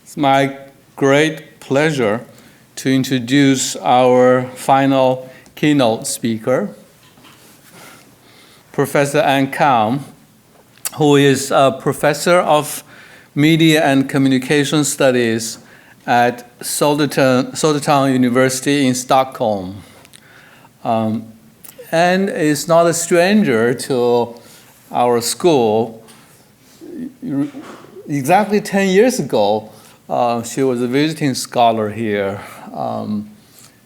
It's my great pleasure to introduce our final keynote speaker, Professor Kaun, who is a professor of Media and Communication Studies at Södertörn University in Stockholm, and is not a stranger to our school. Exactly 10 years ago, she was a visiting scholar here,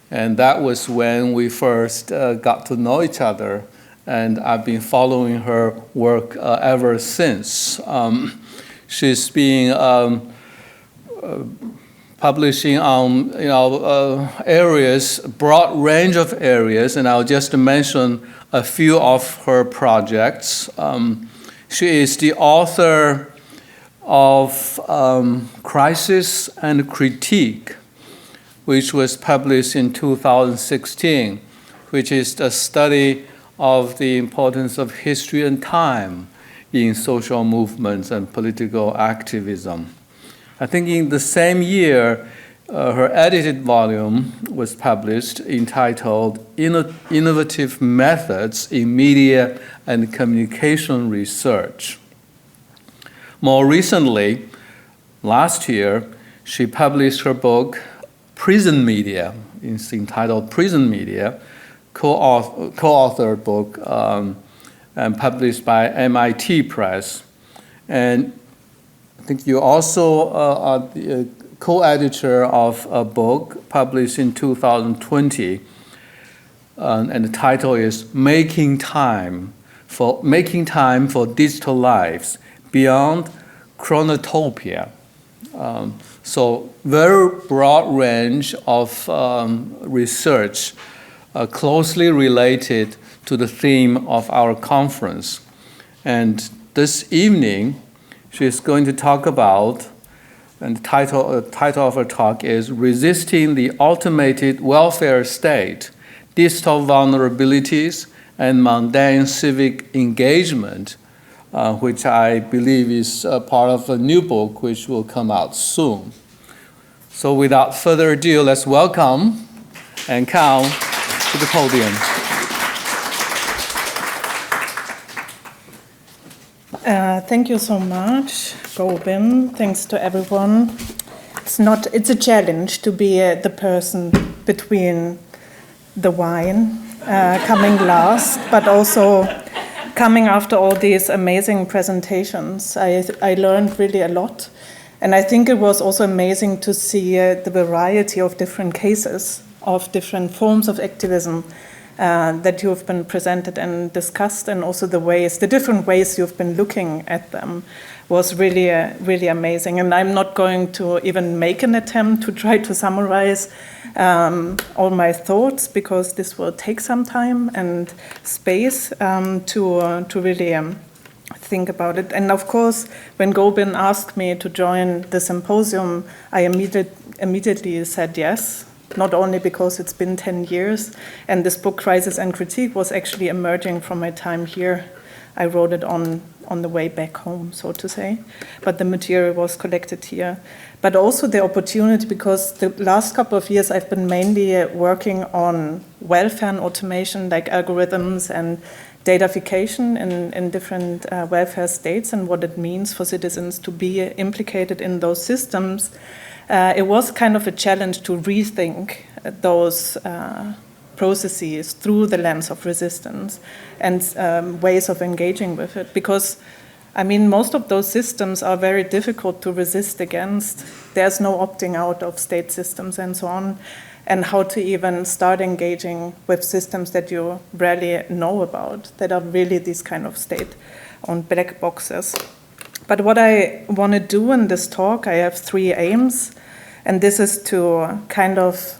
and that was when we first got to know each other, and I've been following her work ever since. She's been publishing on areas, broad range of areas, and I'll just mention a few of her projects. She is the author of Crisis and Critique, which was published in 2016, which is the study of the importance of history and time in social movements and political activism. I think in the same year, her edited volume was published entitled Innovative Methods in Media and Communication Research. More recently, last year, she published her book, Prison Media. It's entitled Prison Media, co-authored book, and published by MIT Press. And I think you also are the co-editor of a book published in 2020, and the title is Making Time for Digital Lives Beyond Chronotopia. So very broad range of research closely related to the theme of our conference. And this evening, she's going to talk about, and the title of her talk is Resisting the Automated Welfare State, Digital Vulnerabilities and Mundane Civic Engagement, which I believe is part of a new book which will come out soon. So without further ado, let's welcome Kaun to the podium. Thank you so much, Guobin. Thanks to everyone. It's a challenge to be the person between the wine coming last, but also coming after all these amazing presentations. I learned really a lot, and I think it was also amazing to see the variety of different cases, of different forms of activism that you've been presented and discussed, and also the different ways you've been looking at them was really, really amazing. And I'm not going to even make an attempt to try to summarize all my thoughts, because this will take some time and space to really think about it. And of course, when Guobin asked me to join the symposium, I immediately said yes. Not only because it's been 10 years, and this book, Crisis and Critique, was actually emerging from my time here. I wrote it on the way back home, so to say, but the material was collected here. But also the opportunity, because the last couple of years I've been mainly working on welfare and automation, like algorithms and datafication in different welfare states, and what it means for citizens to be implicated in those systems. It was kind of a challenge to rethink those processes through the lens of resistance and ways of engaging with it. Because, I mean, most of those systems are very difficult to resist against. There's no opting out of state systems and so on. And how to even start engaging with systems that you rarely know about, that are really these kind of state-owned black boxes. But what I want to do in this talk, I have 3 aims, and this is to kind of,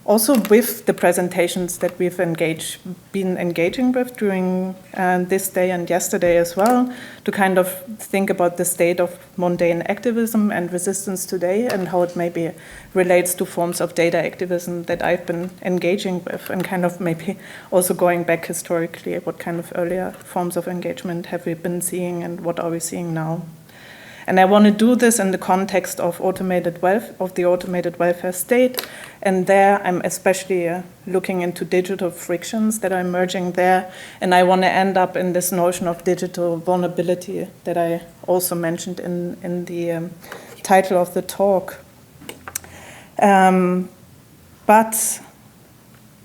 also with the presentations that we've been engaging with during this day and yesterday as well, to kind of think about the state of mundane activism and resistance today, and how it maybe relates to forms of data activism that I've been engaging with, and kind of maybe also going back historically, what kind of earlier forms of engagement have we been seeing and what are we seeing now. And I want to do this in the context of the automated welfare state. And there I'm especially looking into digital frictions that are emerging there. And I want to end up in this notion of digital vulnerability that I also mentioned in the title of the talk. But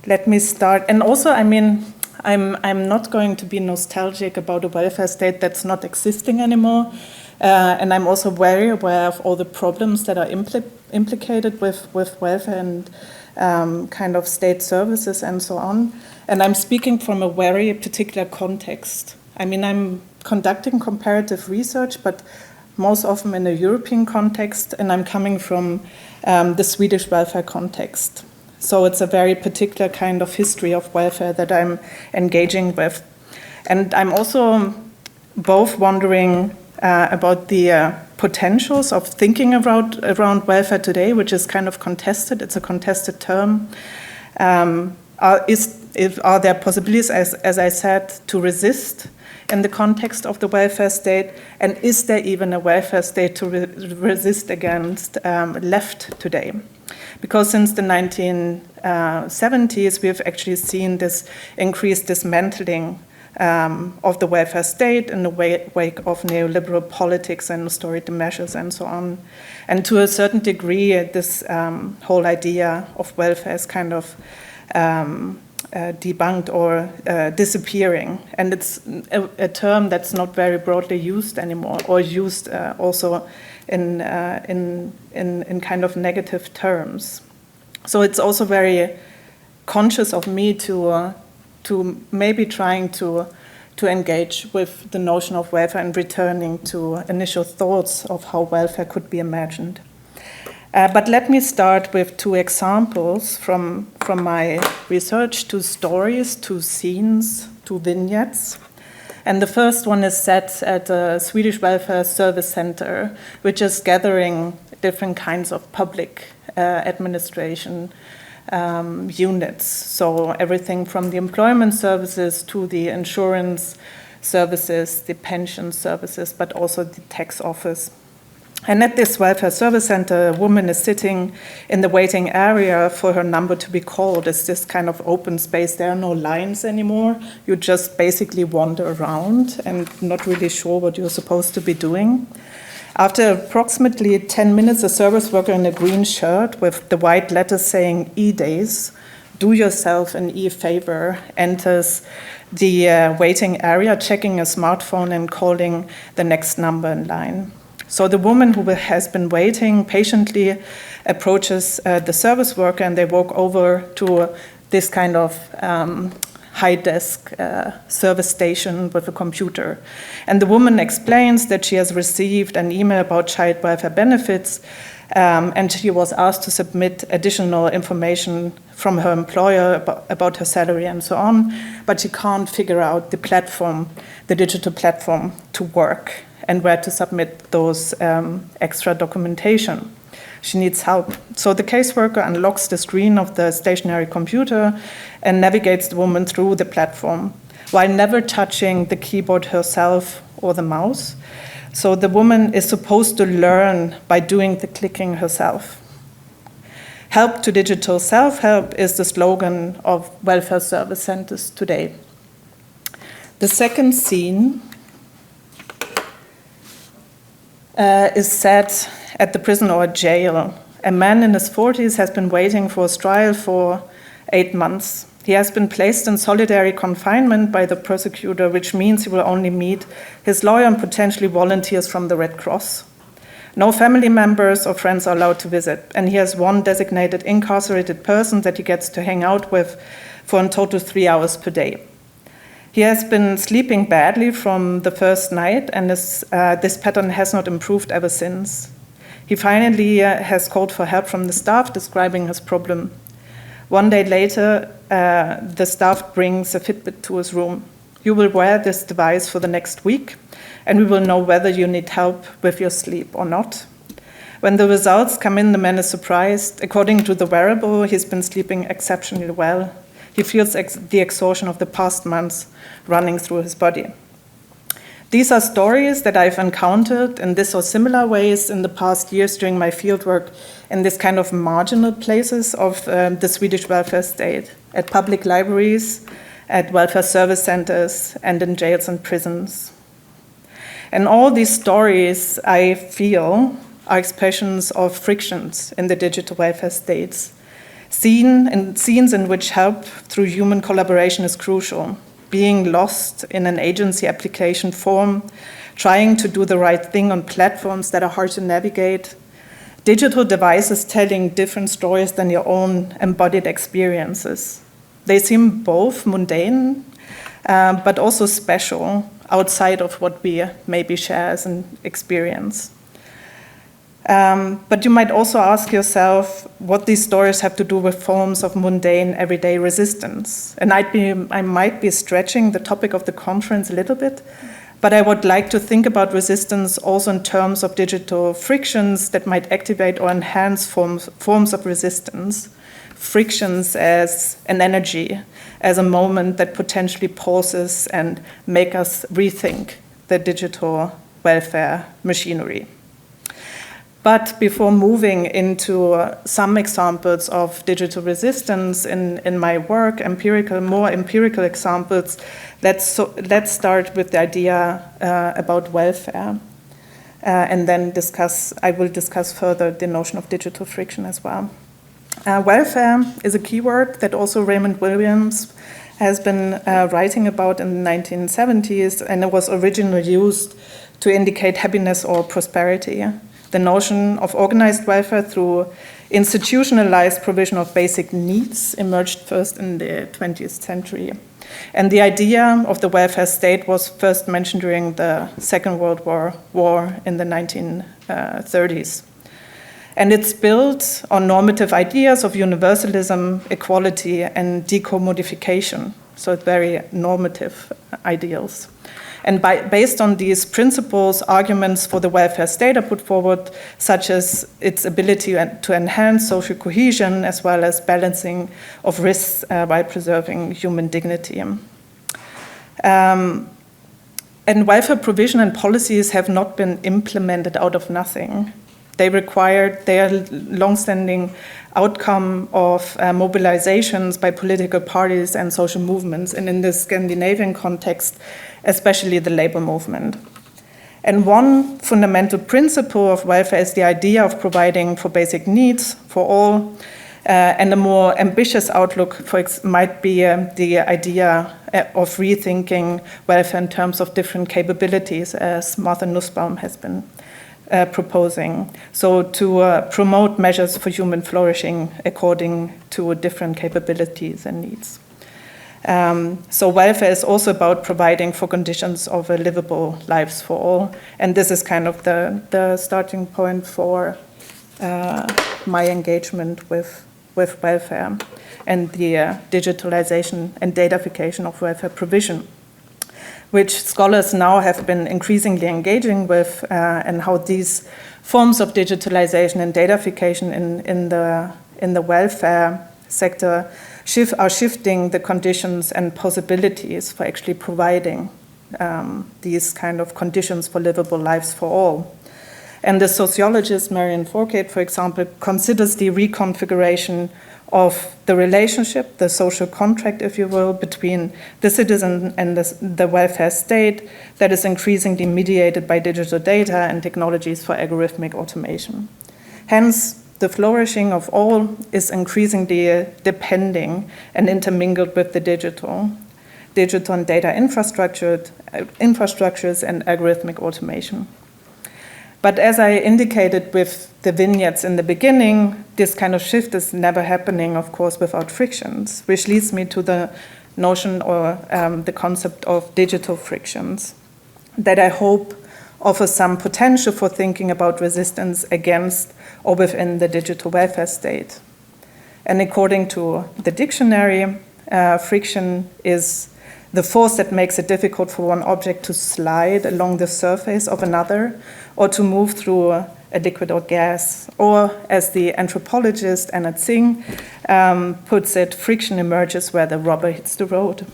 let me start. And also, I mean, I'm not going to be nostalgic about a welfare state that's not existing anymore. And I'm also very aware of all the problems that are implicated with welfare and kind of state services and so on. And I'm speaking from a very particular context. I mean, I'm conducting comparative research, but most often in a European context, and I'm coming from the Swedish welfare context. So it's a very particular kind of history of welfare that I'm engaging with. And I'm also both wondering about the potentials of thinking around welfare today, which is kind of contested. It's a contested term. Are there possibilities, as I said, to resist in the context of the welfare state? And is there even a welfare state to resist against left today? Because since the 1970s, we have actually seen this increased dismantling of the welfare state in the wake of neoliberal politics and austerity measures and so on. And to a certain degree, this whole idea of welfare is kind of debunked or disappearing. And it's a term that's not very broadly used anymore, or used also in kind of negative terms. So it's also very conscious of me to maybe trying to engage with the notion of welfare and returning to initial thoughts of how welfare could be imagined. But let me start with two examples from my research, two stories, two scenes, two vignettes. And the first one is set at a Swedish welfare service center, which is gathering different kinds of public administration units. So everything from the employment services to the insurance services, the pension services, but also the tax office. And at this welfare service center, a woman is sitting in the waiting area for her number to be called. It's this kind of open space. There are no lines anymore. You just basically wander around and not really sure what you're supposed to be doing. After approximately 10 minutes, a service worker in a green shirt with the white letters saying E-Days, do yourself an e-favor, enters the waiting area, checking a smartphone and calling the next number in line. So the woman who has been waiting patiently approaches the service worker, and they walk over to this kind of high desk service station with a computer. And the woman explains that she has received an email about child welfare benefits, and she was asked to submit additional information from her employer about her salary and so on, but she can't figure out the platform, the digital platform to work and where to submit those extra documentation. She needs help. So the caseworker unlocks the screen of the stationary computer and navigates the woman through the platform while never touching the keyboard herself or the mouse. So the woman is supposed to learn by doing the clicking herself. Help to digital self-help is the slogan of welfare service centers today. The second scene is set at the prison or jail. A man in his 40s has been waiting for his trial for 8 months. He has been placed in solitary confinement by the prosecutor, which means he will only meet his lawyer and potentially volunteers from the Red Cross. No family members or friends are allowed to visit, and he has one designated incarcerated person that he gets to hang out with for in total 3 hours per day. He has been sleeping badly from the first night, and this pattern has not improved ever since. He finally has called for help from the staff, describing his problem. 1 day later, the staff brings a Fitbit to his room. You will wear this device for the next week, and we will know whether you need help with your sleep or not. When the results come in, the man is surprised. According to the wearable, he's been sleeping exceptionally well. He feels the exhaustion of the past months running through his body. These are stories that I've encountered in this or similar ways in the past years during my fieldwork in this kind of marginal places of the Swedish welfare state, at public libraries, at welfare service centers, and in jails and prisons. And all these stories, I feel, are expressions of frictions in the digital welfare states, scenes in which help through human collaboration is crucial, being lost in an agency application form, trying to do the right thing on platforms that are hard to navigate, digital devices telling different stories than your own embodied experiences. They seem both mundane, but also special, outside of what we maybe share as an experience. But you might also ask yourself what these stories have to do with forms of mundane everyday resistance. And I might be stretching the topic of the conference a little bit, but I would like to think about resistance also in terms of digital frictions that might activate or enhance forms of resistance. Frictions as an energy, as a moment that potentially pauses and make us rethink the digital welfare machinery. But before moving into some examples of digital resistance in my work, more empirical examples, let's start with the idea about welfare, and then I will discuss further the notion of digital friction as well. Welfare is a keyword that also Raymond Williams has been writing about in the 1970s, and it was originally used to indicate happiness or prosperity. The notion of organized welfare through institutionalized provision of basic needs emerged first in the 20th century. And the idea of the welfare state was first mentioned during the Second World War in the 1930s. And it's built on normative ideas of universalism, equality, and decommodification. So it's very normative ideals. And based on these principles, arguments for the welfare state are put forward, such as its ability to enhance social cohesion, as well as balancing of risks while preserving human dignity. And welfare provision and policies have not been implemented out of nothing. They are long-standing outcome of mobilizations by political parties and social movements, and in the Scandinavian context, especially the labor movement. And one fundamental principle of welfare is the idea of providing for basic needs for all, and a more ambitious outlook might be the idea of rethinking welfare in terms of different capabilities, as Martha Nussbaum has been proposing. So to promote measures for human flourishing according to different capabilities and needs. So welfare is also about providing for conditions of a livable lives for all. And this is kind of the starting point for my engagement with welfare and the digitalization and datafication of welfare provision, which scholars now have been increasingly engaging with, and how these forms of digitalization and datafication in the welfare sector are shifting the conditions and possibilities for actually providing these kind of conditions for livable lives for all. And the sociologist Marian Fourcade, for example, considers the reconfiguration of the relationship, the social contract, if you will, between the citizen and the welfare state that is increasingly mediated by digital data and technologies for algorithmic automation. Hence, the flourishing of all is increasingly depending and intermingled with the digital and data infrastructures and algorithmic automation. But as I indicated with the vignettes in the beginning, this kind of shift is never happening, of course, without frictions, which leads me to the notion or the concept of digital frictions that I hope offer some potential for thinking about resistance against or within the digital welfare state. And according to the dictionary, friction is the force that makes it difficult for one object to slide along the surface of another or to move through a liquid or gas. Or, as the anthropologist Anna Tsing puts it, friction emerges where the rubber hits the road.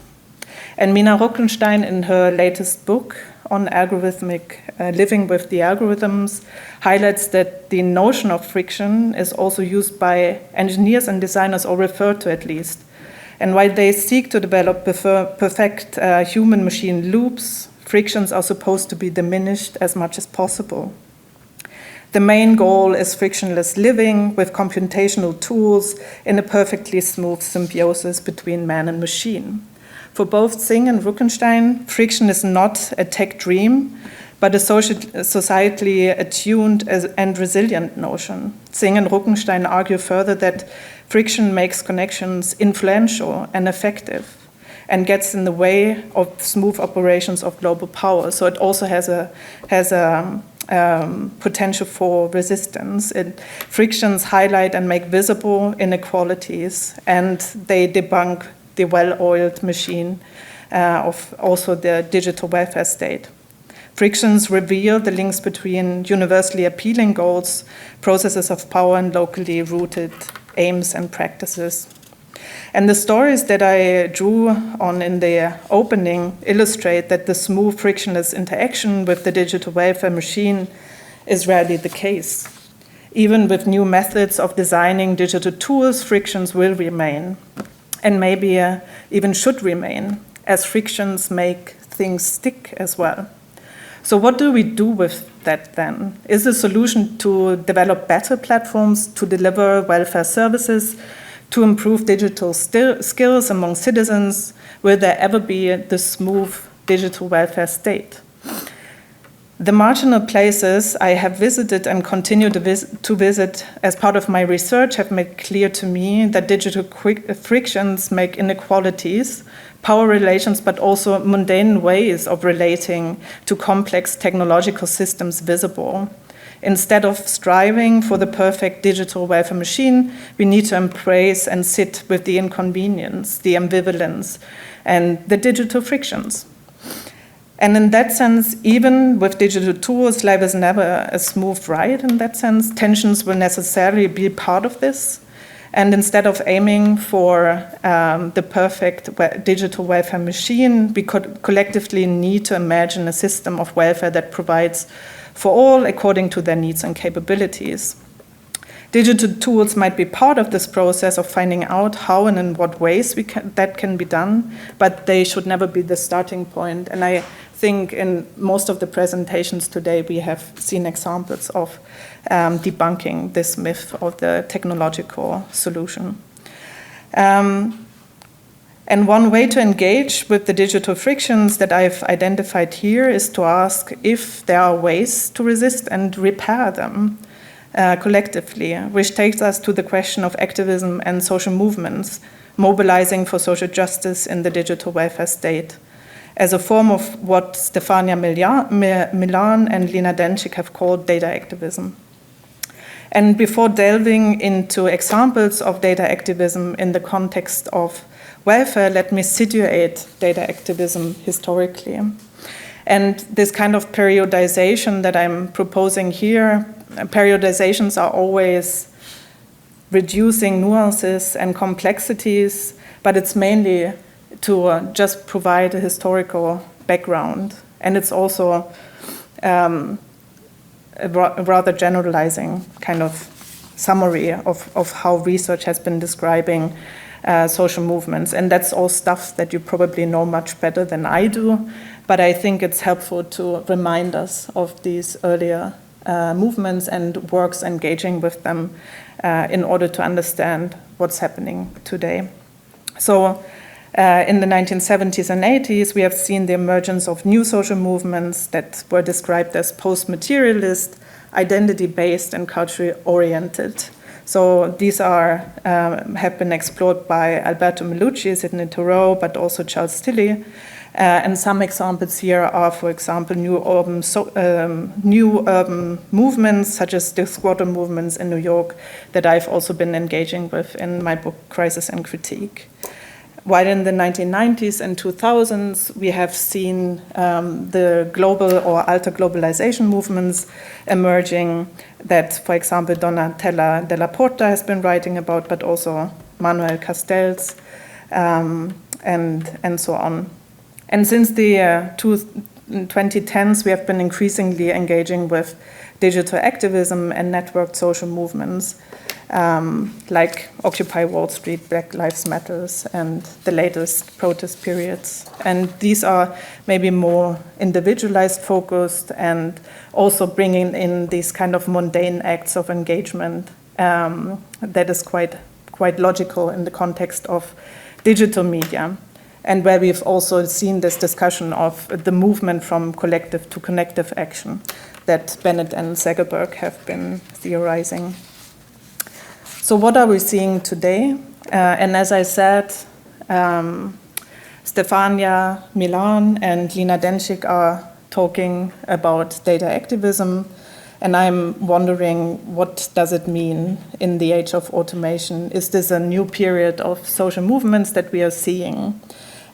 And Mina Rockenstein, in her latest book on algorithmic living with the algorithms highlights that the notion of friction is also used by engineers and designers, or referred to at least. And while they seek to develop perfect human-machine loops, frictions are supposed to be diminished as much as possible. The main goal is frictionless living with computational tools in a perfectly smooth symbiosis between man and machine. For both Singh and Ruckenstein, friction is not a tech dream, but a societally attuned and resilient notion. Singh and Ruckenstein argue further that friction makes connections influential and effective and gets in the way of smooth operations of global power. So it also has a potential for resistance. Frictions highlight and make visible inequalities, and they debunk the well-oiled machine of also the digital welfare state. Frictions reveal the links between universally appealing goals, processes of power, and locally rooted aims and practices. And the stories that I drew on in the opening illustrate that the smooth, frictionless interaction with the digital welfare machine is rarely the case. Even with new methods of designing digital tools, frictions will remain, and maybe even should remain, as frictions make things stick as well. So what do we do with that then? Is the solution to develop better platforms to deliver welfare services, to improve digital skills among citizens? Will there ever be the smooth digital welfare state? The marginal places I have visited and continue to visit as part of my research have made clear to me that digital frictions make inequalities, power relations, but also mundane ways of relating to complex technological systems visible. Instead of striving for the perfect digital welfare machine, we need to embrace and sit with the inconvenience, the ambivalence, and the digital frictions. And in that sense, even with digital tools, life is never a smooth ride in that sense. Tensions will necessarily be part of this. And instead of aiming for the perfect digital welfare machine, we could collectively need to imagine a system of welfare that provides for all according to their needs and capabilities. Digital tools might be part of this process of finding out how and in what ways that can be done, but they should never be the starting point. And I think in most of the presentations today, we have seen examples of debunking this myth of the technological solution. And one way to engage with the digital frictions that I've identified here is to ask if there are ways to resist and repair them collectively, which takes us to the question of activism and social movements, mobilizing for social justice in the digital welfare state, as a form of what Stefania Milan and Lina Dencik have called data activism. And before delving into examples of data activism in the context of welfare, let me situate data activism historically. And this kind of periodization that I'm proposing here, periodizations are always reducing nuances and complexities, but it's mainly to just provide a historical background. And it's also a rather generalizing kind of summary of how research has been describing social movements. And that's all stuff that you probably know much better than I do, but I think it's helpful to remind us of these earlier movements and works engaging with them in order to understand what's happening today. So in the 1970s and 80s, we have seen the emergence of new social movements that were described as post-materialist, identity-based, and culturally oriented. So these have been explored by Alberto Melucci, Sidney Thoreau, but also Charles Tilly. And some examples here are, for example, new urban movements, such as the squatter movements in New York, that I've also been engaging with in my book, Crisis and Critique. While in the 1990s and 2000s, we have seen the global or alter globalization movements emerging that, for example, Donatella Della Porta has been writing about, but also Manuel Castells, and so on. And since the 2010s, we have been increasingly engaging with digital activism and networked social movements, like Occupy Wall Street, Black Lives Matters, and the latest protest periods. And these are maybe more individualized, focused, and also bringing in these kind of mundane acts of engagement that is quite logical in the context of digital media, and where we've also seen this discussion of the movement from collective to connective action that Bennett and Segerberg have been theorizing. So what are we seeing today? And as I said, Stefania Milan and Lina Denchik are talking about data activism, and I'm wondering, what does it mean in the age of automation? Is this a new period of social movements that we are seeing?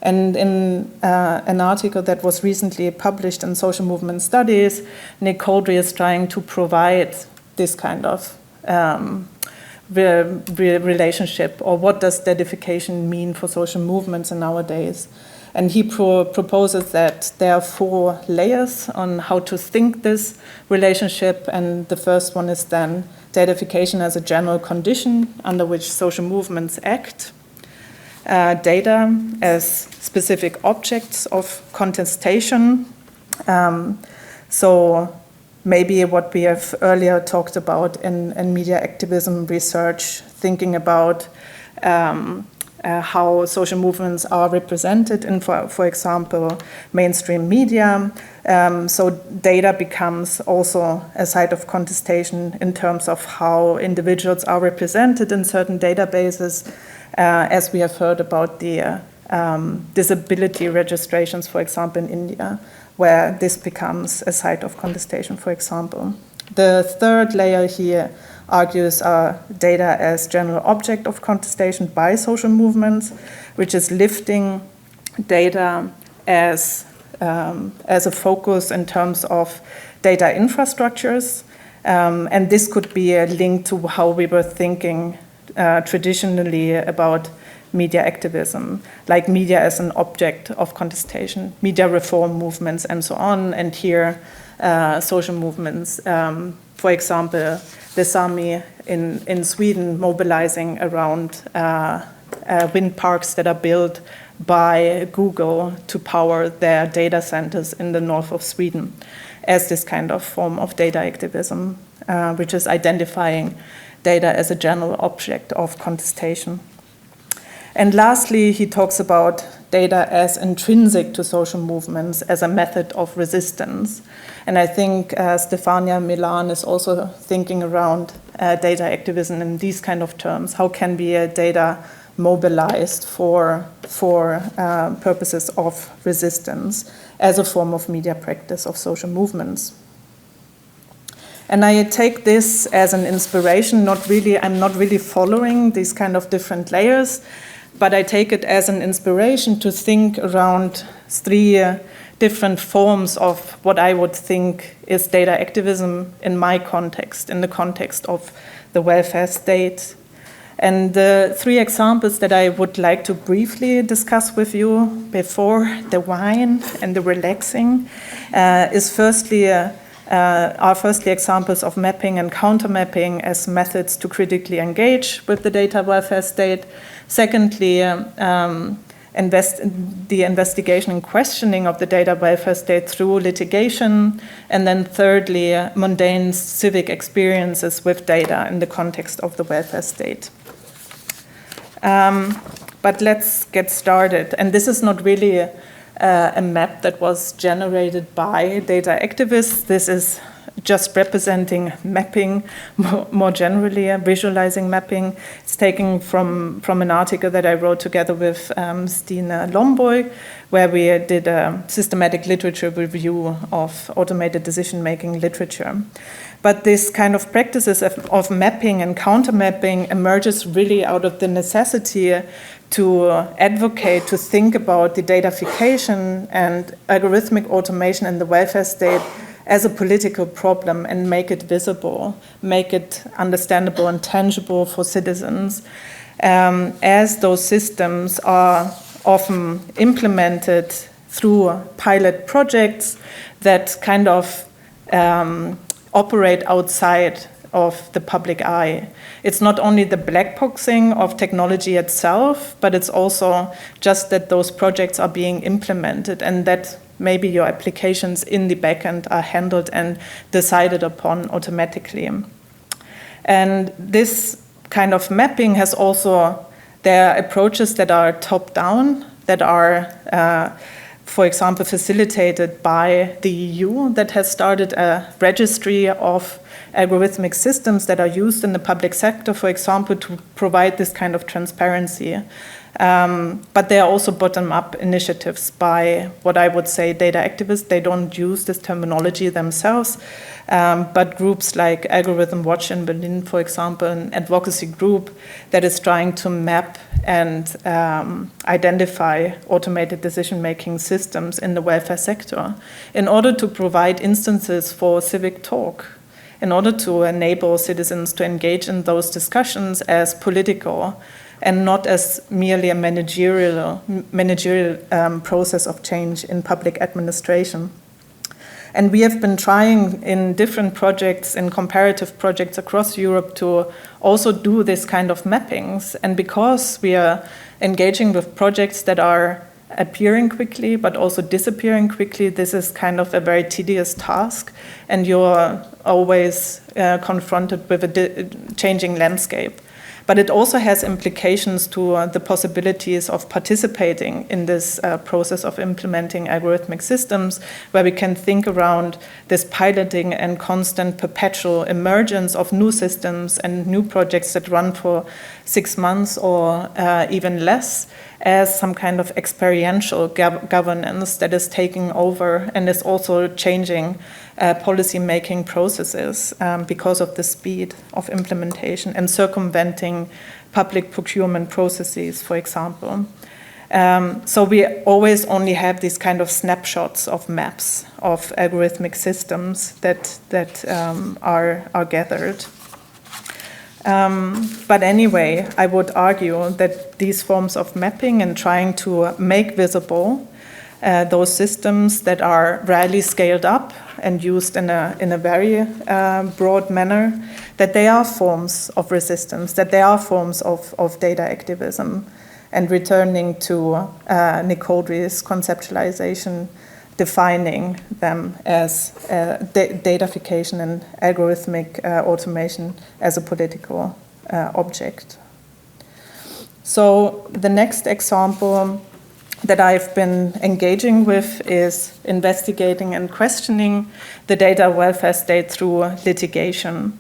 And in an article that was recently published in Social Movement Studies, Nick Coldry is trying to provide this kind of relationship, or what does datification mean for social movements nowadays. And he proposes that there are 4 layers on how to think this relationship, and the first one is then datification as a general condition under which social movements act. Data as specific objects of contestation. So maybe what we have earlier talked about in media activism research, thinking about how social movements are represented in, for example, mainstream media. So data becomes also a site of contestation in terms of how individuals are represented in certain databases, as we have heard about the disability registrations, for example, in India, where this becomes a site of contestation, for example. The third layer here argues data as general object of contestation by social movements, which is lifting data as a focus in terms of data infrastructures. And this could be a link to how we were thinking traditionally about media activism, like media as an object of contestation, media reform movements, and so on. And here, social movements, for example, the Sami in Sweden mobilizing around wind parks that are built by Google to power their data centers in the north of Sweden, as this kind of form of data activism, which is identifying data as a general object of contestation. And lastly, he talks about data as intrinsic to social movements, as a method of resistance. And I think Stefania Milan is also thinking around data activism in these kind of terms. How can be data mobilized for purposes of resistance as a form of media practice of social movements? And I take this as an inspiration. I'm not really following these kind of different layers, but I take it as an inspiration to think around 3 different forms of what I would think is data activism in my context, in the context of the welfare state. And the 3 examples that I would like to briefly discuss with you before the wine and the relaxing are firstly examples of mapping and counter-mapping as methods to critically engage with the data welfare state. Secondly, the investigation and questioning of the data welfare state through litigation. And then thirdly, mundane civic experiences with data in the context of the welfare state. But let's get started. And this is not really a map that was generated by data activists. This is just representing mapping more generally, visualizing mapping. It's taken from an article that I wrote together with Stine Lomborg, where we did a systematic literature review of automated decision-making literature. But this kind of practices of mapping and counter-mapping emerges really out of the necessity to advocate, to think about the datafication and algorithmic automation in the welfare state as a political problem and make it visible, make it understandable and tangible for citizens, as those systems are often implemented through pilot projects that kind of operate outside of the public eye. It's not only the black boxing of technology itself, but it's also just that those projects are being implemented and that maybe your applications in the backend are handled and decided upon automatically. And this kind of mapping has also, there are approaches that are top-down, that are, for example, facilitated by the EU, that has started a registry of algorithmic systems that are used in the public sector, for example, to provide this kind of transparency. But there are also bottom-up initiatives by what I would say data activists. They don't use this terminology themselves, but groups like Algorithm Watch in Berlin, for example, an advocacy group that is trying to map and identify automated decision-making systems in the welfare sector in order to provide instances for civic talk, in order to enable citizens to engage in those discussions as political and not as merely a managerial process of change in public administration. And we have been trying in different projects, in comparative projects across Europe, to also do this kind of mappings. And because we are engaging with projects that are appearing quickly but also disappearing quickly, this is kind of a very tedious task, and you're always confronted with a changing landscape. But it also has implications to the possibilities of participating in this process of implementing algorithmic systems, where we can think around this piloting and constant perpetual emergence of new systems and new projects that run for 6 months or even less, as some kind of experiential governance that is taking over and is also changing policy-making processes because of the speed of implementation and circumventing public procurement processes, for example. So we always only have these kind of snapshots of maps of algorithmic systems that are gathered. But anyway, I would argue that these forms of mapping and trying to make visible those systems that are rarely scaled up and used in a very broad manner, that they are forms of resistance, that they are forms of data activism. And returning to Nicodri's conceptualization, defining them as datafication and algorithmic automation as a political object. So the next example that I've been engaging with is investigating and questioning the data welfare state through litigation.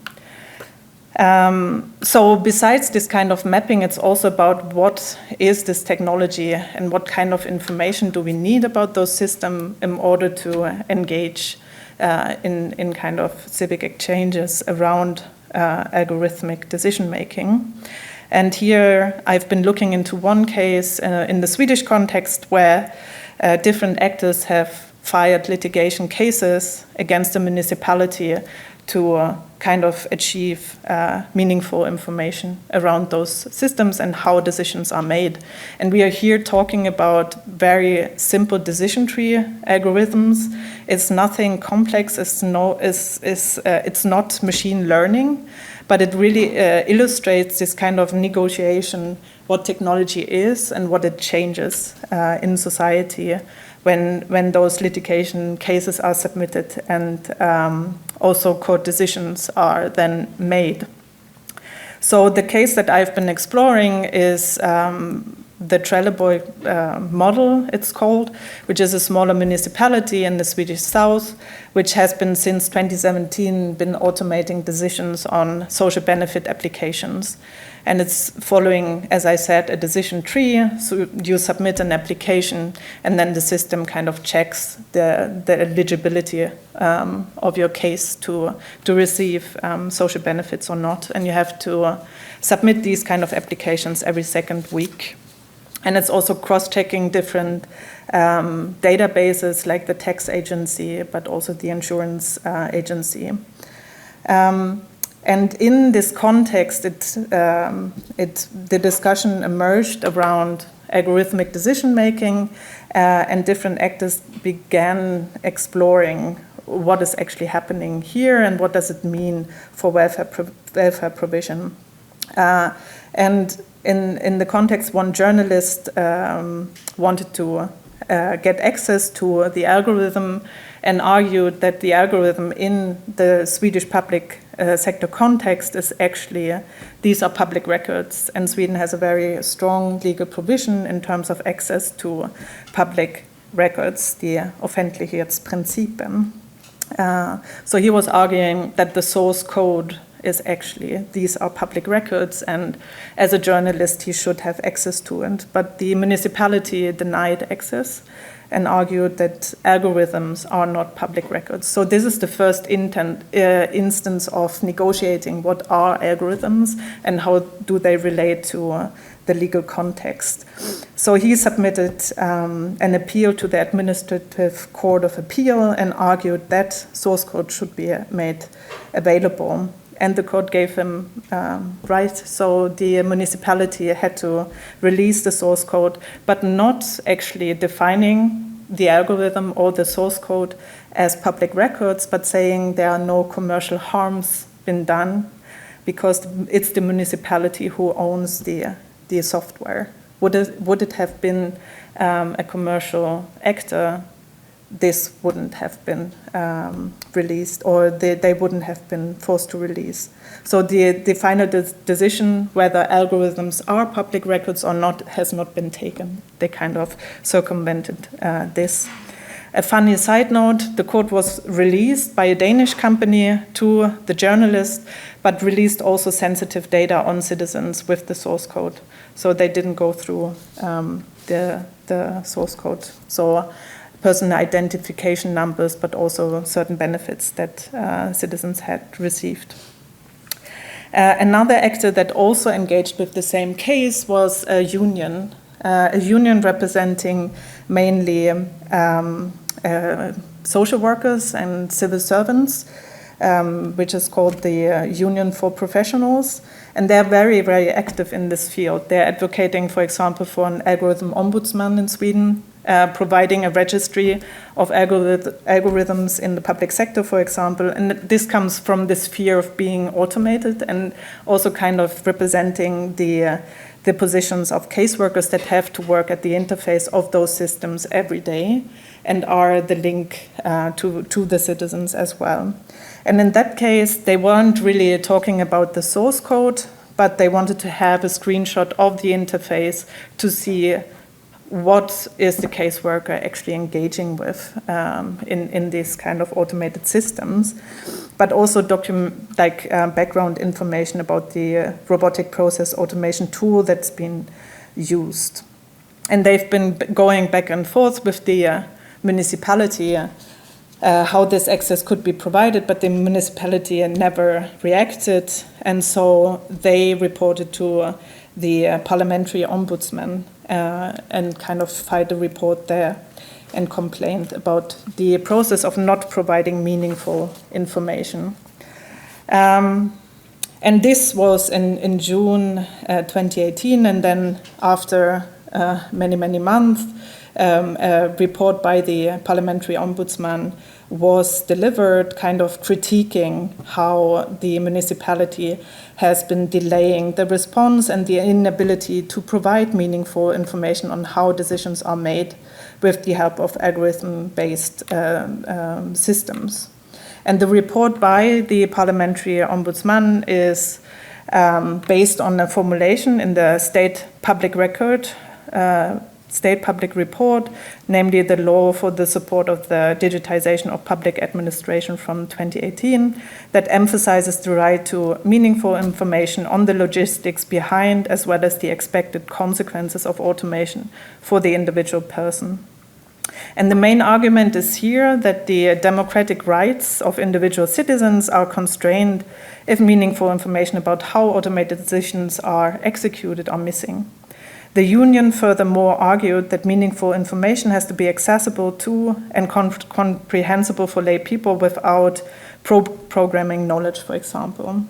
So besides this kind of mapping, it's also about what is this technology and what kind of information do we need about those systems in order to engage in kind of civic exchanges around algorithmic decision making. And here I've been looking into one case in the Swedish context where different actors have filed litigation cases against the municipality to kind of achieve meaningful information around those systems and how decisions are made. And we are here talking about very simple decision tree algorithms. It's nothing complex, it's not machine learning, but it really illustrates this kind of negotiation, what technology is and what it changes in society when those litigation cases are submitted and also court decisions are then made. So the case that I've been exploring is the Trelleborg model, it's called, which is a smaller municipality in the Swedish south, which has been since 2017 been automating decisions on social benefit applications. And it's following, as I said, a decision tree. So you submit an application, and then the system kind of checks the eligibility of your case to receive social benefits or not. And you have to submit these kind of applications every second week. And it's also cross-checking different databases like the tax agency, but also the insurance agency. And in this context, the discussion emerged around algorithmic decision-making, and different actors began exploring what is actually happening here and what does it mean for welfare provision. And in the context, one journalist wanted to get access to the algorithm and argued that the algorithm in the Swedish public sector context is actually, these are public records, and Sweden has a very strong legal provision in terms of access to public records, the Offentlighetsprincipen. So he was arguing that the source code is actually, these are public records, and as a journalist he should have access to it. But the municipality denied access and argued that algorithms are not public records. So this is the first instance of negotiating what are algorithms and how do they relate to the legal context. So he submitted an appeal to the Administrative Court of Appeal and argued that source code should be made available. And the court gave him right. So the municipality had to release the source code, but not actually defining the algorithm or the source code as public records, but saying there are no commercial harms been done because it's the municipality who owns the software. Would it have been a commercial actor, this wouldn't have been released, or they wouldn't have been forced to release. So the final decision whether algorithms are public records or not has not been taken. They kind of circumvented this. A funny side note, the code was released by a Danish company to the journalist, but released also sensitive data on citizens with the source code. So they didn't go through the source code. So personal identification numbers, but also certain benefits that citizens had received. Another actor that also engaged with the same case was a union representing mainly social workers and civil servants, which is called the Union for Professionals. And they're very, very active in this field. They're advocating, for example, for an algorithm ombudsman in Sweden, providing a registry of algorithms in the public sector, for example. And this comes from this fear of being automated and also kind of representing the positions of caseworkers that have to work at the interface of those systems every day and are the link to the citizens as well. And in that case, they weren't really talking about the source code, but they wanted to have a screenshot of the interface to see what is the caseworker actually engaging with in these kind of automated systems, but also background information about the robotic process automation tool that's been used. And they've been going back and forth with the municipality how this access could be provided, but the municipality never reacted, and so they reported to the parliamentary ombudsman and kind of filed a report there and complained about the process of not providing meaningful information. And this was in June 2018, and then after many, many months, a report by the parliamentary ombudsman was delivered, kind of critiquing how the municipality has been delaying the response and the inability to provide meaningful information on how decisions are made with the help of algorithm-based systems. And the report by the parliamentary ombudsman is based on a formulation in the state public report, namely the law for the support of the digitization of public administration from 2018, that emphasizes the right to meaningful information on the logistics behind, as well as the expected consequences of automation for the individual person. And the main argument is here that the democratic rights of individual citizens are constrained if meaningful information about how automated decisions are executed are missing. The union furthermore argued that meaningful information has to be accessible to and comprehensible for lay people without programming knowledge, for example.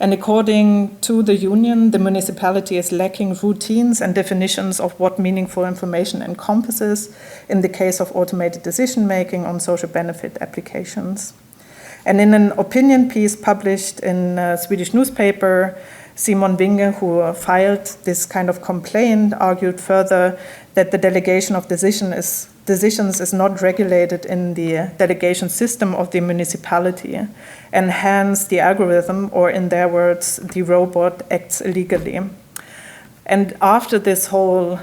And according to the union, the municipality is lacking routines and definitions of what meaningful information encompasses in the case of automated decision-making on social benefit applications. And in an opinion piece published in a Swedish newspaper, Simon Winge, who filed this kind of complaint, argued further that the delegation of decisions is not regulated in the delegation system of the municipality, and hence the algorithm, or in their words, the robot, acts illegally. And after this whole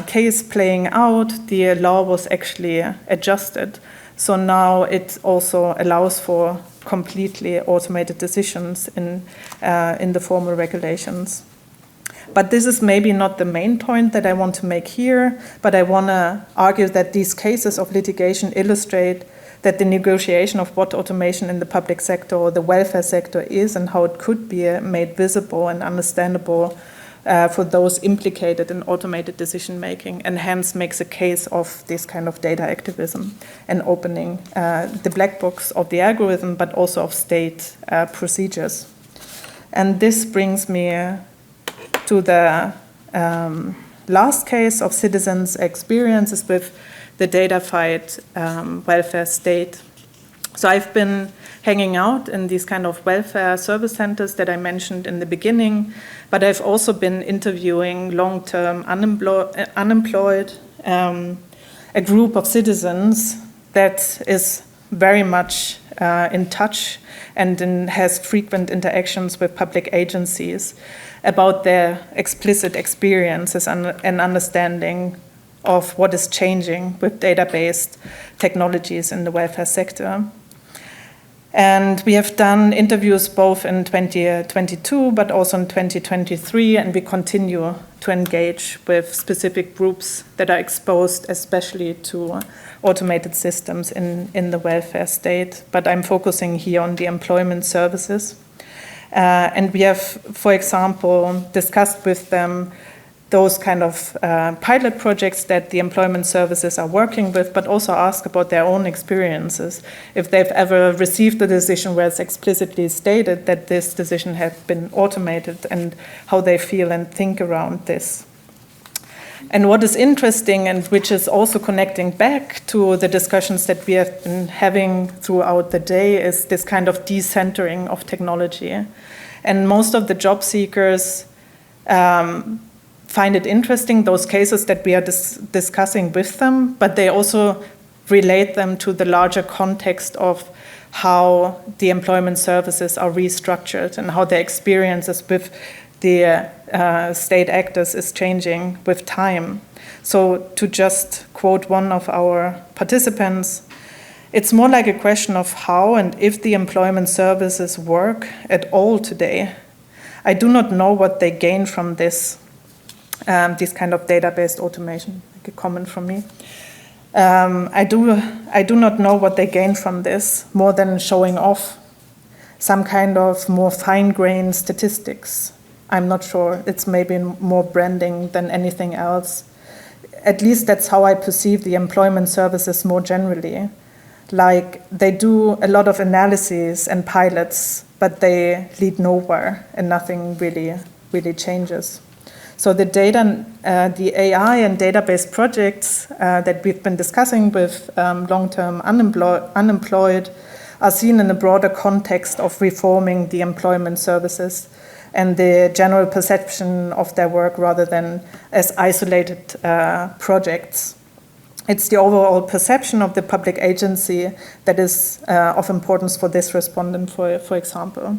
case playing out, the law was actually adjusted. So now it also allows for completely automated decisions in the formal regulations. But this is maybe not the main point that I want to make here, but I want to argue that these cases of litigation illustrate that the negotiation of what automation in the public sector or the welfare sector is and how it could be made visible and understandable for those implicated in automated decision-making, and hence makes a case of this kind of data activism and opening the black box of the algorithm, but also of state procedures. And this brings me to the last case of citizens' experiences with the data-fied welfare state. So I've been hanging out in these kind of welfare service centers that I mentioned in the beginning, but I've also been interviewing long-term unemployed, a group of citizens that is very much in touch and has frequent interactions with public agencies about their explicit experiences and understanding of what is changing with data-based technologies in the welfare sector. And we have done interviews both in 2022, but also in 2023, and we continue to engage with specific groups that are exposed especially to automated systems in the welfare state. But I'm focusing here on the employment services. And we have, for example, discussed with them those kind of pilot projects that the employment services are working with, but also ask about their own experiences. If they've ever received a decision where it's explicitly stated that this decision had been automated, and how they feel and think around this. And what is interesting, and which is also connecting back to the discussions that we have been having throughout the day, is this kind of decentering of technology. And most of the job seekers find it interesting, those cases that we are discussing with them, but they also relate them to the larger context of how the employment services are restructured and how their experiences with the state actors is changing with time. So to just quote one of our participants, it's more like a question of how and if the employment services work at all today. I do not know what they gain from this kind of data-based automation, like a comment from me. I do not know what they gain from this, more than showing off some kind of more fine-grained statistics. I'm not sure. It's maybe more branding than anything else. At least that's how I perceive the employment services more generally. Like, they do a lot of analyses and pilots, but they lead nowhere, and nothing really changes. So the data, the AI and database projects that we've been discussing with long-term unemployed are seen in a broader context of reforming the employment services and the general perception of their work, rather than as isolated projects. It's the overall perception of the public agency that is of importance for this respondent, for example.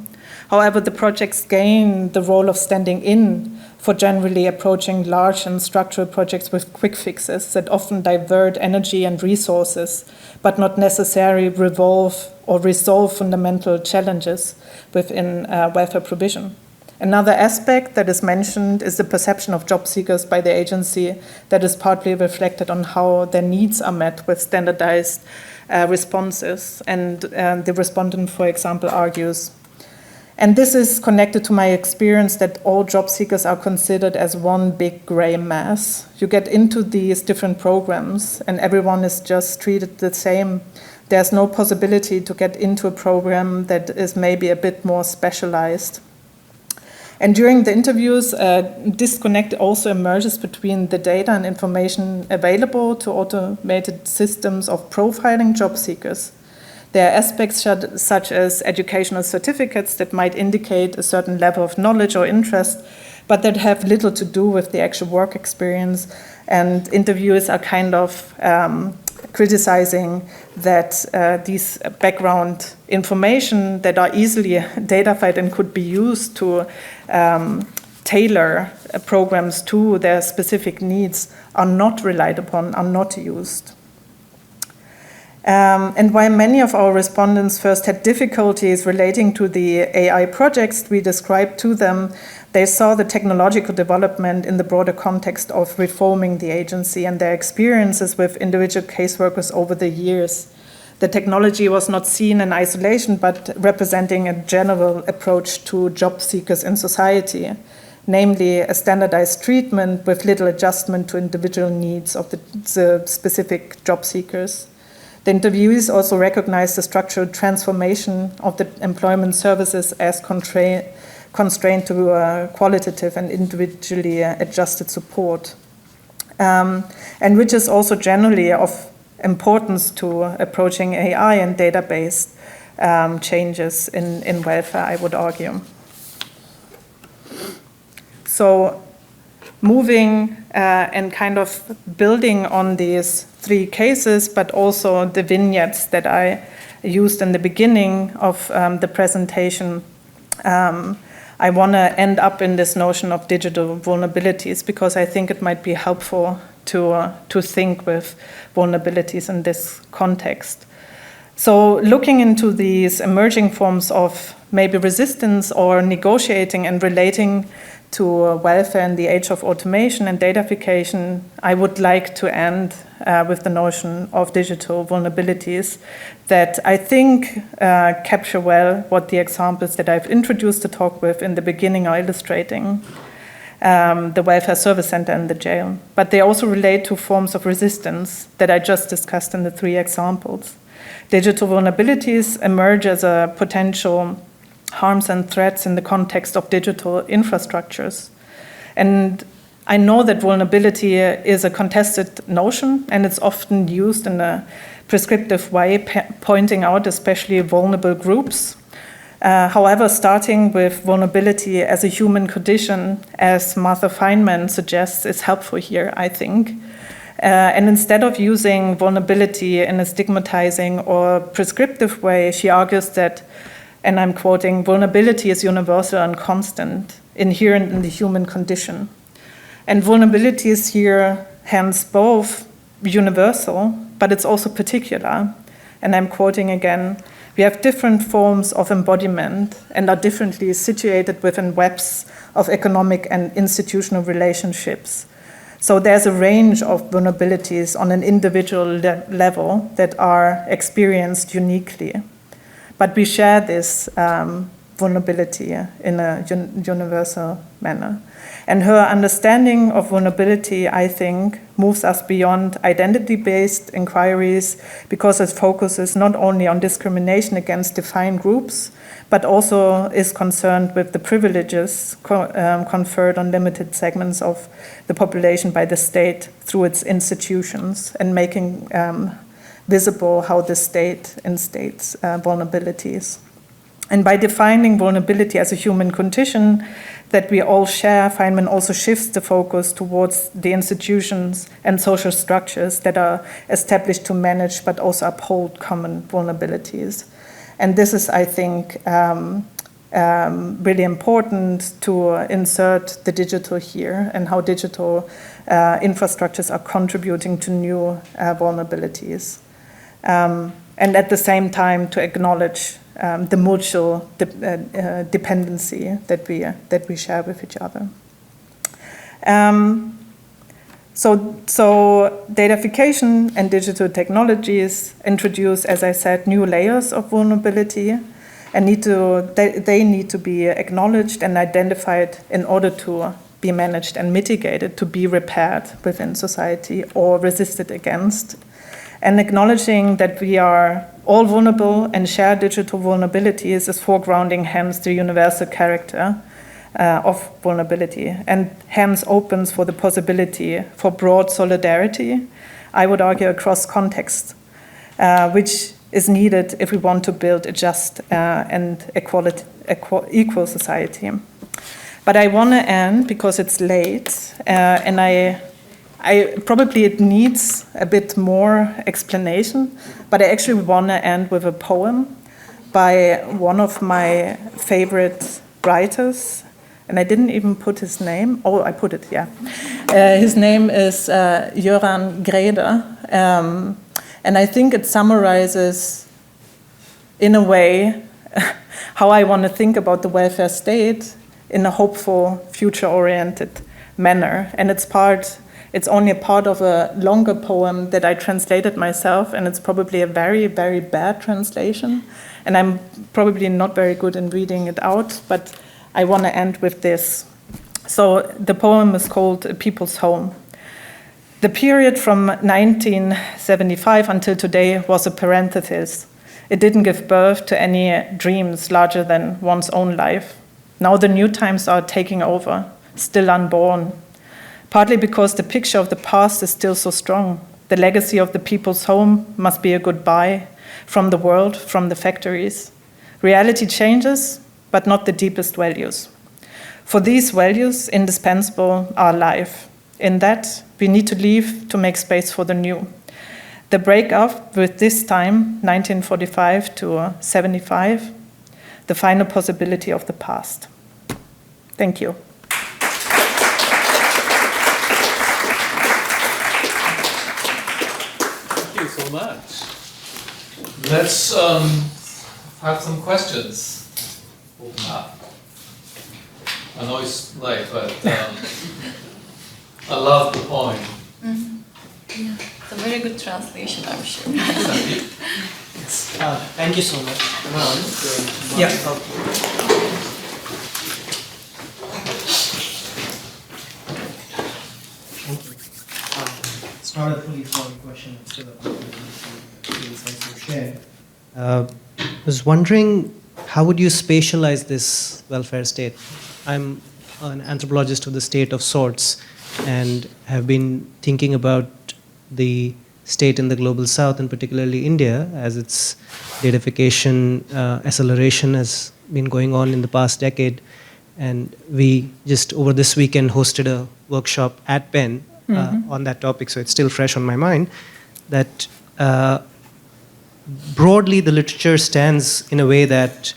However, the projects gain the role of standing in for generally approaching large and structural projects with quick fixes that often divert energy and resources, but not necessarily resolve fundamental challenges within welfare provision. Another aspect that is mentioned is the perception of job seekers by the agency that is partly reflected on how their needs are met with standardized responses. And the respondent, for example, argues, and this is connected to my experience that all job seekers are considered as one big gray mass. You get into these different programs and everyone is just treated the same. There's no possibility to get into a program that is maybe a bit more specialized. And during the interviews, disconnect also emerges between the data and information available to automated systems of profiling job seekers. There are aspects such as educational certificates that might indicate a certain level of knowledge or interest, but that have little to do with the actual work experience. And interviewers are kind of criticizing that these background information that are easily datafied and could be used to tailor programs to their specific needs are not relied upon, are not used. And while many of our respondents first had difficulties relating to the AI projects we described to them, they saw the technological development in the broader context of reforming the agency and their experiences with individual caseworkers over the years. The technology was not seen in isolation, but representing a general approach to job seekers in society, namely a standardized treatment with little adjustment to individual needs of the specific job seekers. The interviewees also recognized the structural transformation of the employment services as constrained to qualitative and individually adjusted support, and which is also generally of importance to approaching AI and data-based changes in welfare, I would argue. So moving and kind of building on these three cases, but also the vignettes that I used in the beginning of the presentation, I want to end up in this notion of digital vulnerabilities because I think it might be helpful to think with vulnerabilities in this context. So looking into these emerging forms of maybe resistance or negotiating and relating to welfare in the age of automation and datafication, I would like to end with the notion of digital vulnerabilities that I think capture well what the examples that I've introduced the talk with in the beginning are illustrating. The welfare service center and the jail. But they also relate to forms of resistance that I just discussed in the three examples. Digital vulnerabilities emerge as a potential harms and threats in the context of digital infrastructures. And I know that vulnerability is a contested notion, and it's often used in a prescriptive way, pointing out especially vulnerable groups. However, starting with vulnerability as a human condition, as Martha Feynman suggests, is helpful here, I think. And instead of using vulnerability in a stigmatizing or prescriptive way, she argues that, and I'm quoting, vulnerability is universal and constant, inherent in the human condition. And vulnerability is here, hence, both universal, but it's also particular. And I'm quoting again, we have different forms of embodiment and are differently situated within webs of economic and institutional relationships. So there's a range of vulnerabilities on an individual level that are experienced uniquely. But we share this vulnerability in a universal manner. And her understanding of vulnerability, I think, moves us beyond identity-based inquiries because it focuses not only on discrimination against defined groups, but also is concerned with the privileges conferred on limited segments of the population by the state through its institutions and making visible how the state instates vulnerabilities. And by defining vulnerability as a human condition that we all share, Feynman also shifts the focus towards the institutions and social structures that are established to manage but also uphold common vulnerabilities. And this is, I think, really important to insert the digital here and how digital infrastructures are contributing to new vulnerabilities. And at the same time to acknowledge the mutual dependency that we share with each other. So datafication and digital technologies introduce, as I said, new layers of vulnerability, and they need to be acknowledged and identified in order to be managed and mitigated, to be repaired within society or resisted against. And acknowledging that we are all vulnerable and share digital vulnerabilities is foregrounding hence the universal character of vulnerability, and hence opens for the possibility for broad solidarity, I would argue across context, which is needed if we want to build a just and equal society. But I want to end, because it's late, and I probably it needs a bit more explanation, but I actually want to end with a poem by one of my favorite writers, and I didn't even put his name. Oh, I put it, yeah. His name is Göran Greider, and I think it summarizes, in a way, how I want to think about the welfare state in a hopeful, future-oriented manner. And it's only a part of a longer poem that I translated myself, and it's probably a very, very bad translation. And I'm probably not very good in reading it out, but I want to end with this. So the poem is called A People's Home. The period from 1975 until today was a parenthesis. It didn't give birth to any dreams larger than one's own life. Now the new times are taking over, still unborn. Partly because the picture of the past is still so strong. The legacy of the people's home must be a goodbye from the world, from the factories. Reality changes, but not the deepest values. For these values, indispensable are life. In that, we need to leave to make space for the new. The breakup with this time, 1945 to 75, the final possibility of the past. Thank you. Thank you so much. Let's have some questions. Open up. I know it's late, but I love the poem. Mm-hmm. Yeah, it's a very good translation, I'm sure. Thank you so much. Yeah. Thank you. It's not a fully formed question, it's still a insights you shared. I was wondering, how would you spatialize this welfare state? I'm an anthropologist of the state of sorts, and have been thinking about the state in the global south, and particularly India, as its datafication acceleration has been going on in the past decade. And we just over this weekend hosted a workshop at Penn on that topic, so it's still fresh on my mind, that broadly the literature stands in a way that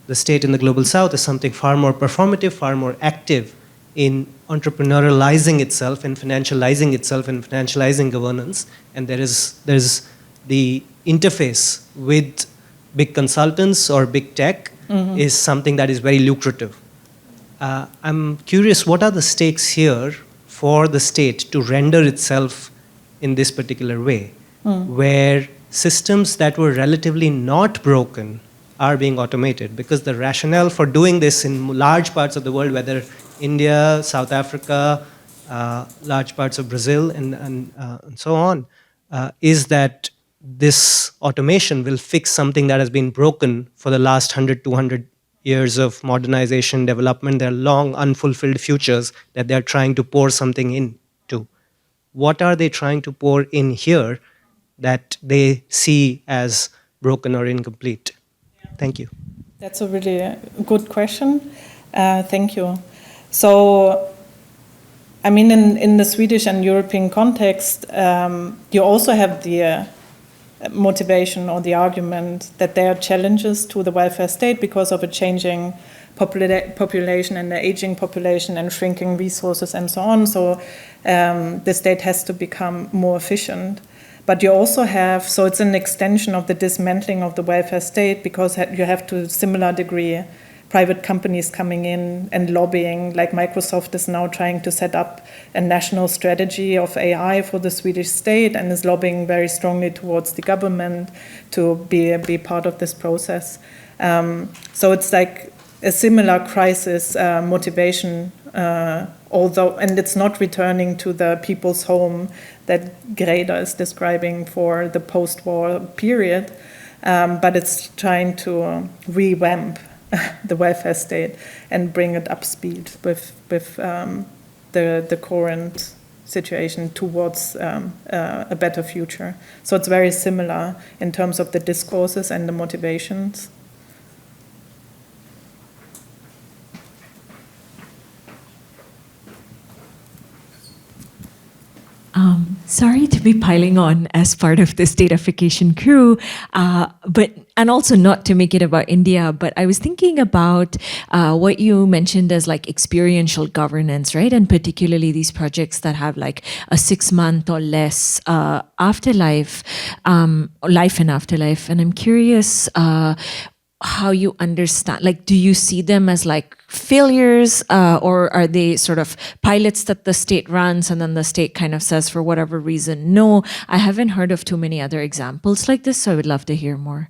the state in the global south is something far more performative, far more active in entrepreneurializing itself and financializing itself and financializing governance. And there's the interface with big consultants or big tech is something that is very lucrative. I'm curious, what are the stakes here for the state to render itself in this particular way, where systems that were relatively not broken are being automated? Because the rationale for doing this in large parts of the world, whether India, South Africa, large parts of Brazil, and so on, is that this automation will fix something that has been broken for the last 100, 200 years of modernization, development. There are long unfulfilled futures that they're trying to pour something into. What are they trying to pour in here that they see as broken or incomplete? Thank you. That's a really good question. Thank you. So, I mean, in the Swedish and European context, you also have the motivation or the argument that there are challenges to the welfare state because of a changing population and the aging population and shrinking resources and so on. So the state has to become more efficient. But you also have, so it's an extension of the dismantling of the welfare state, because you have to a similar degree private companies coming in and lobbying, like Microsoft is now trying to set up a national strategy of AI for the Swedish state and is lobbying very strongly towards the government to be part of this process. So it's like a similar crisis motivation, although, and it's not returning to the people's home that Greider is describing for the post-war period, but it's trying to revamp the welfare state and bring it up speed with the current situation towards a better future. So it's very similar in terms of the discourses and the motivations. Sorry to be piling on as part of this datafication crew, and also not to make it about India, but I was thinking about what you mentioned as like experiential governance, right? And particularly these projects that have like a 6-month or less afterlife, life and afterlife. And I'm curious how you understand, like, do you see them as like failures, or are they sort of pilots that the state runs and then the state kind of says for whatever reason no? I haven't heard of too many other examples like this, so I would love to hear more.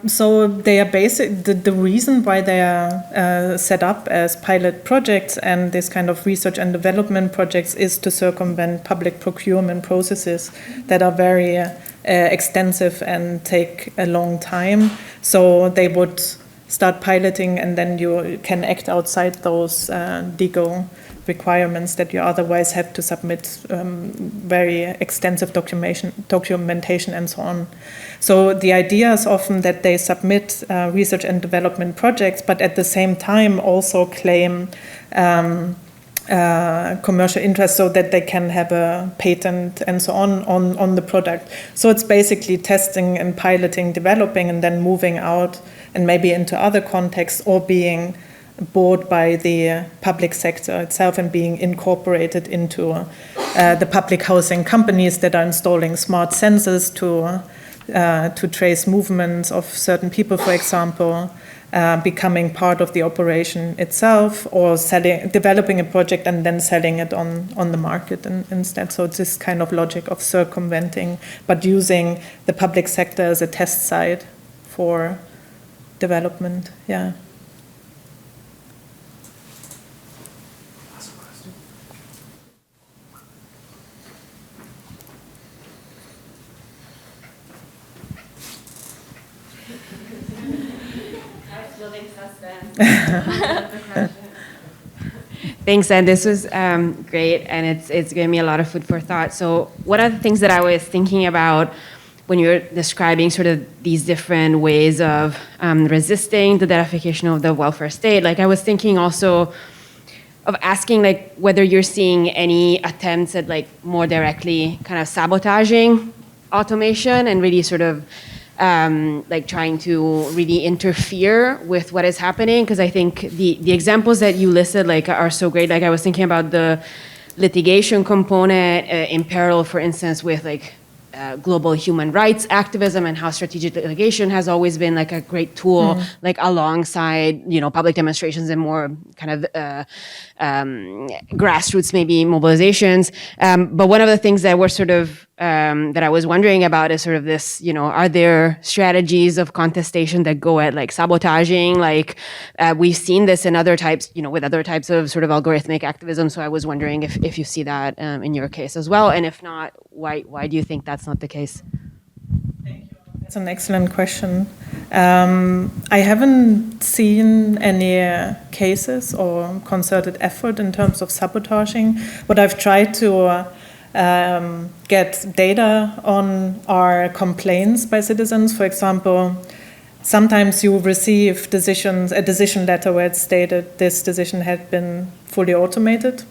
So they are the reason why they are set up as pilot projects and this kind of research and development projects is to circumvent public procurement processes that are very extensive and take a long time. So they would start piloting and then you can act outside those legal requirements that you otherwise have to submit very extensive documentation and so on. So the idea is often that they submit research and development projects, but at the same time also claim commercial interest so that they can have a patent and so on the product. So it's basically testing and piloting, developing, and then moving out and maybe into other contexts or being bought by the public sector itself and being incorporated into the public housing companies that are installing smart sensors to trace movements of certain people, for example, becoming part of the operation itself, or developing a project and then selling it on the market instead. So it's this kind of logic of circumventing, but using the public sector as a test site for development. Yeah. Thanks, and this was great, and it's given me a lot of food for thought. So one of the things that I was thinking about when you were describing sort of these different ways of resisting the datafication of the welfare state, like I was thinking also of asking like whether you're seeing any attempts at like more directly kind of sabotaging automation and really sort of like trying to really interfere with what is happening, because I think the examples that you listed like are so great. Like I was thinking about the litigation component in parallel, for instance, with like global human rights activism and how strategic litigation has always been like a great tool, like alongside, you know, public demonstrations and more kind of grassroots maybe mobilizations. But one of the things that were sort of that I was wondering about is sort of this, you know, are there strategies of contestation that go at like sabotaging? Like we've seen this in other types, you know, with other types of sort of algorithmic activism. So I was wondering if you see that in your case as well. And if not, why do you think that's not the case? Thank you. That's an excellent question. I haven't seen any cases or concerted effort in terms of sabotaging. What I've tried to get data on are complaints by citizens. For example, sometimes you receive a decision letter where it's stated this decision had been fully automated.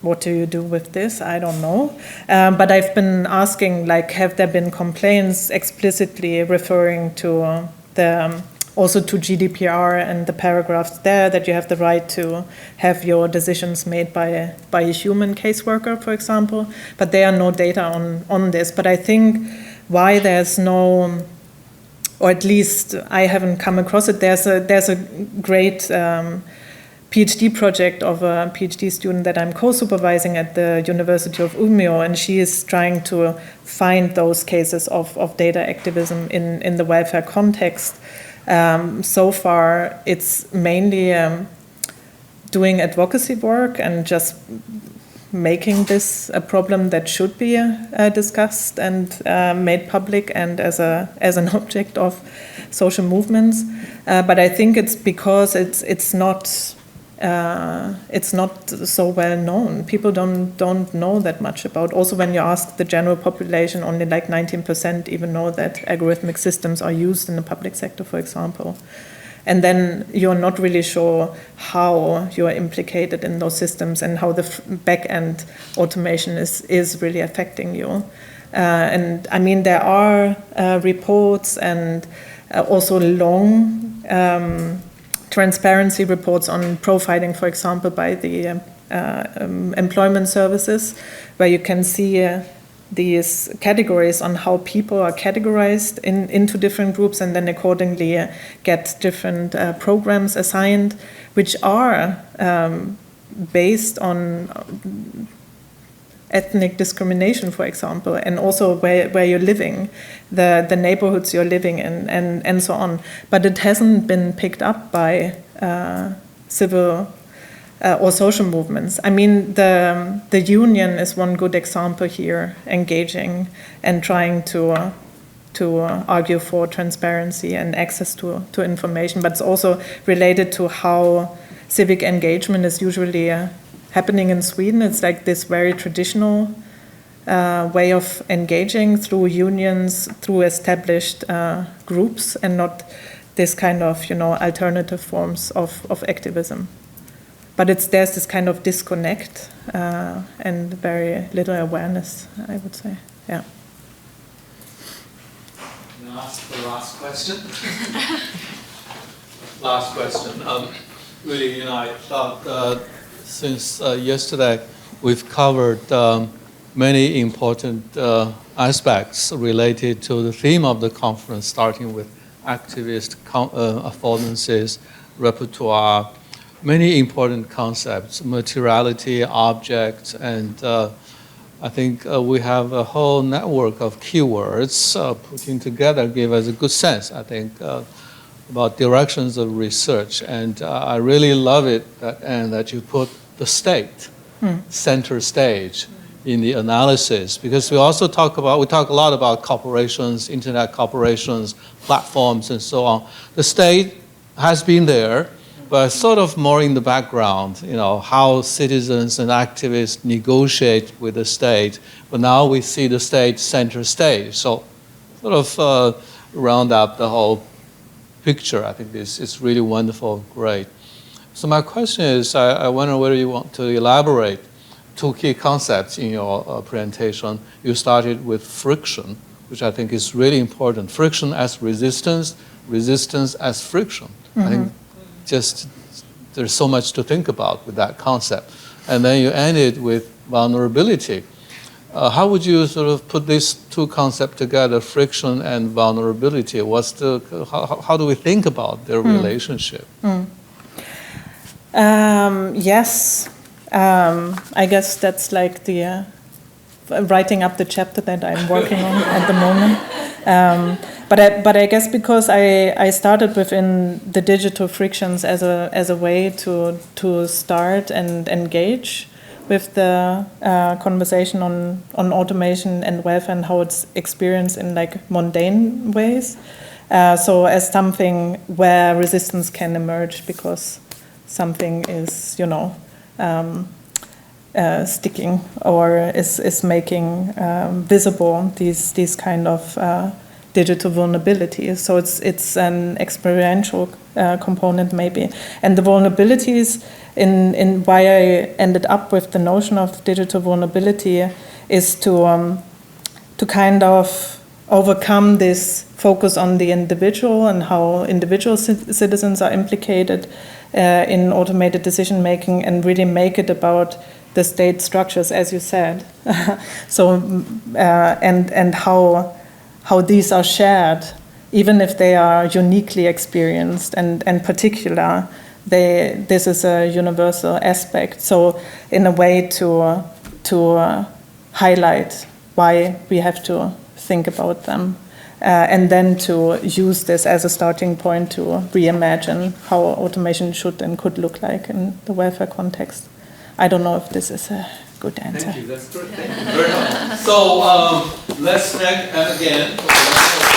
What do you do with this? I don't know. But I've been asking, like, have there been complaints explicitly referring to also to GDPR and the paragraphs there that you have the right to have your decisions made by a human caseworker, for example. But there are no data on this. But I think why there's no, or at least I haven't come across it, there's a great PhD project of a PhD student that I'm co-supervising at the University of Umeå, and she is trying to find those cases of data activism in the welfare context. So far, it's mainly doing advocacy work and just making this a problem that should be discussed and made public and as an object of social movements. But I think it's because it's not so well known. People don't know that much about. Also, when you ask the general population, only like 19% even know that algorithmic systems are used in the public sector, for example. And then you're not really sure how you are implicated in those systems and how the back-end automation is really affecting you. And I mean, there are reports and also long transparency reports on profiling, for example, by the employment services, where you can see these categories on how people are categorized into different groups and then accordingly get different programs assigned, which are based on ethnic discrimination, for example, and also where you're living, the neighborhoods you're living in, and so on. But it hasn't been picked up by civil or social movements. I mean, the union is one good example here, engaging and trying to argue for transparency and access to information, but it's also related to how civic engagement is usually happening in Sweden. It's like this very traditional way of engaging through unions, through established groups, and not this kind of, alternative forms of activism. But there's this kind of disconnect and very little awareness, I would say. Yeah. Can I ask the last question? Last question. Really, I thought since yesterday we've covered many important aspects related to the theme of the conference, starting with activist affordances, repertoire, many important concepts, materiality, objects, and I think we have a whole network of keywords putting together give us a good sense, I think, about directions of research. And I really love it that you put the state center stage in the analysis, because we also talk a lot about corporations, internet corporations, platforms, and so on. The state has been there, but sort of more in the background, how citizens and activists negotiate with the state. But now we see the state center stage. So sort of round up the whole picture. I think this is really wonderful, great. So my question is, I wonder whether you want to elaborate two key concepts in your presentation. You started with friction, which I think is really important. Friction as resistance, resistance as friction. Mm-hmm. I think there's so much to think about with that concept. And then you ended with vulnerability. How would you sort of put these two concepts together, friction and vulnerability? How do we think about their relationship? Yes, I guess that's like the writing up the chapter that I'm working on at the moment. But I guess because I started within the digital frictions as a way to start and engage with the conversation on automation and welfare and how it's experienced in like mundane ways. So as something where resistance can emerge because something is sticking or is making visible these kind of digital vulnerabilities. So it's an experiential component maybe. And the vulnerabilities in why I ended up with the notion of digital vulnerability is to kind of overcome this focus on the individual and how individual citizens are implicated in automated decision making and really make it about the state structures, as you said. So and how these are shared, even if they are uniquely experienced and particular, this is a universal aspect. So in a way to highlight why we have to think about them, and then to use this as a starting point to reimagine how automation should and could look like in the welfare context. I don't know if this is a good answer. Thank you, that's good. Thank you. Very helpful. So let's next again.